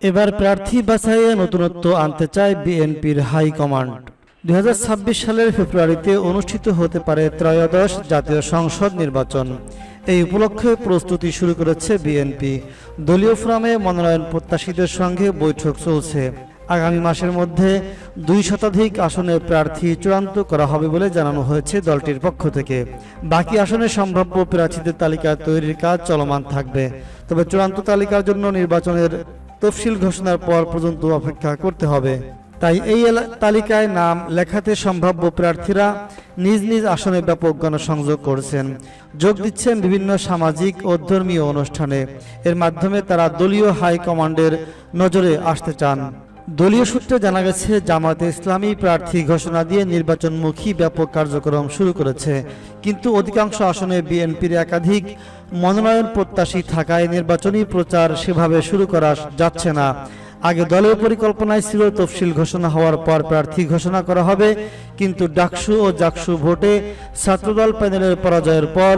এবার প্রার্থী বাছাইয়ে নতুনত্ব আনতে চায় বিএনপির হাইকমান্ড। 2026 সালের ফেব্রুয়ারিতে অনুষ্ঠিত হতে পারে ত্রয়োদশ জাতীয় সংসদ নির্বাচন। এই উপলক্ষে প্রস্তুতি শুরু করেছে বিএনপি। দলীয় ফোরামে মনোনয়ন প্রত্যাশীদের সঙ্গে বৈঠক চলছে। আগামী মাসের মধ্যে 2 শতাধিক আসনে প্রার্থী চূড়ান্ত করা হবে বলে জানানো হয়েছে দলটির পক্ষ থেকে। বাকি আসনে সম্ভাব্য প্রার্থীদের তালিকা তৈরির কাজ চলমান থাকবে। তবে চূড়ান্ত তালিকার জন্য নির্বাচনের তফসিল ঘোষণার পর পর্যন্ত অপেক্ষা করতে হবে। তাই এই তালিকায় নাম লেখাতে সম্ভাব্য প্রার্থীরা নিজ নিজ আসনে ব্যাপক গণসংযোগ করছেন, যোগ দিচ্ছেন বিভিন্ন সামাজিক ও ধর্মীয় অনুষ্ঠানে। এর মাধ্যমে তারা দলীয় হাইকমান্ডের নজরে আসতে চান। দলীয় সূত্রে জানা গেছে, জামায়াতে ইসলামী প্রার্থী ঘোষণা দিয়ে নির্বাচনমুখী ব্যাপক কার্যক্রম শুরু করেছে। কিন্তু অধিকাংশ আসনে বিএনপির একাধিক মনোনয়ন প্রত্যাশী থাকায় নির্বাচনী প্রচার সেভাবে শুরু করা যাচ্ছে না। আগে দলের পরিকল্পনায় ছিল তফসিল ঘোষণা হওয়ার পর প্রার্থী ঘোষণা করা হবে, কিন্তু ডাকসু ও জাকসু ভোটে ছাত্রদল প্যানেলের পরাজয়ের পর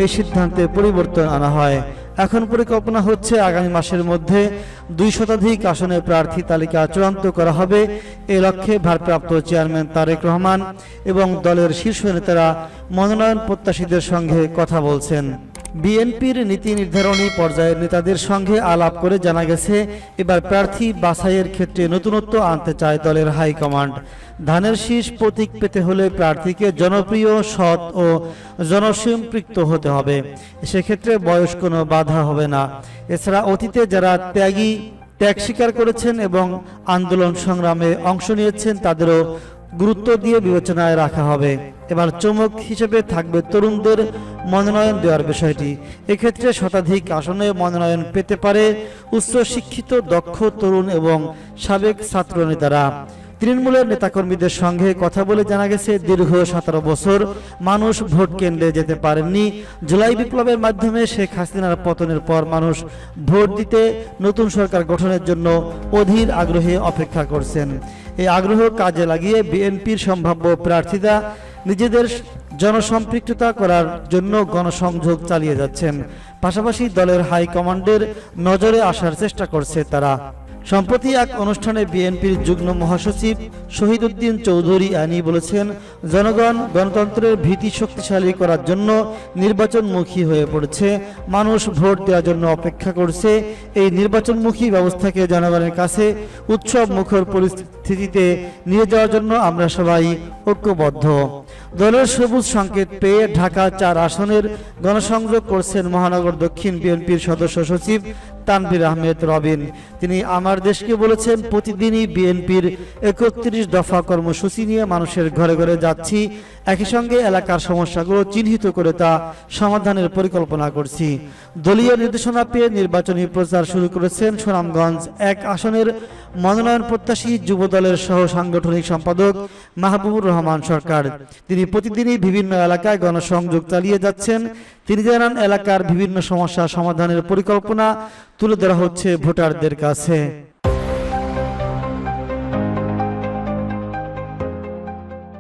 এই সিদ্ধান্তে পরিবর্তন আনা হয়। এখন পরিকল্পনা হচ্ছে আগামী মাসের মধ্যে 2 শতাধিক আসনে প্রার্থী তালিকা চূড়ান্ত করা হবে। এ লক্ষ্যে ভারপ্রাপ্ত চেয়ারম্যান তারেক রহমান এবং দলের শীর্ষ নেতারা মনোনয়ন প্রত্যাশীদের সঙ্গে কথা বলছেন। বিএনপির নীতি নির্ধারণী পর্যায়ের নেতাদের সঙ্গে আলাপ করে জানা গেছে, এবার প্রার্থী বাছাইয়ের ক্ষেত্রে নতুনত্ব আনতে চায় দলের হাইকমান্ড। ধানের শীষ প্রতীক পেতে হলে প্রার্থীকে জনপ্রিয়, সৎ ও জনসম্পৃক্ত হতে হবে। সেক্ষেত্রে বয়স কোনো বাধা হবে না। এছাড়া অতীতে যারা ত্যাগ স্বীকার করেছেন এবং আন্দোলন সংগ্রামে অংশ নিয়েছেন তাদেরও গুরুত্ব দিয়ে বিবেচনায় রাখা হবে। এবার চমক হিসেবে থাকবে তরুণদের মনোনয়ন দেওয়ার বিষয়টি। এক্ষেত্রে শতাধিক আসনে মনোনয়ন পেতে পারে উচ্চশিক্ষিত, দক্ষ তরুণ এবং সাবেক ছাত্র নেতারা। তৃণমূলের নেতাকর্মীদের সঙ্গে কথা বলে জানা গেছে, দীর্ঘ 17 বছর মানুষ ভোট কেন্দ্রে যেতে পারেননি। জুলাই বিপ্লবের মাধ্যমে শেখ হাসিনার পতনের পর মানুষ ভোট দিতে, নতুন সরকার গঠনের জন্য অধীর আগ্রহে অপেক্ষা করছেন। এই আগ্রহ কাজে লাগিয়ে বিএনপির সম্ভাব্য প্রার্থীরা নিজেদের জনসম্পৃক্ততা করার জন্য গণসংযোগ চালিয়ে যাচ্ছেন। পাশাপাশি দলের হাইকমান্ডের নজরে আসার চেষ্টা করছে তারা। সম্প্রতি এক অনুষ্ঠানে বিএনপির যুগ্ম মহাসচিব শহীদউদ্দিন চৌধুরী আনি বলেছেন, জনগণ গণতন্ত্রের ভিত্তি শক্তিশালী করার জন্য নির্বাচনমুখী হয়ে পড়েছে। মানুষ ভোট দেওয়ার জন্য অপেক্ষা করছে। এই নির্বাচনমুখী ব্যবস্থাকে জনগণের কাছে উৎসব মুখর পরিস্থিতিতে নিয়ে যাওয়ার জন্য আমরা সবাই ঐক্যবদ্ধ। দলের সবুজ সংকেত পেয়ে ঢাকা 4 আসনের গণসংযোগ করছেন মহানগর দক্ষিণ বিএনপির সদস্য সচিব তানভীর আহমেদ রবিন। তিনি আমার দেশকে বলেছেন, প্রতিদিনই বিএনপির 31 দফা কর্মসূচি নিয়ে মানুষের ঘরে ঘরে যাচ্ছি। একই সঙ্গে এলাকার সমস্যাগুলো চিহ্নিত করে তা সমাধানের পরিকল্পনা করছি। দলীয় নির্দেশনা পেয়ে নির্বাচনী প্রচার শুরু করেছেন সুনামগঞ্জ 1 আসনের মনোনয়ন প্রত্যাশী যুব দলের সহ সাংগঠনিক সম্পাদক মাহবুবুর রহমান সরকার। তিনি প্রতিদিনই বিভিন্ন এলাকায় গণসংযোগ চালিয়ে যাচ্ছেন। তিনি জানান, এলাকার বিভিন্ন সমস্যা সমাধানের পরিকল্পনা তুলে ধরা হচ্ছে ভোটারদের কাছে।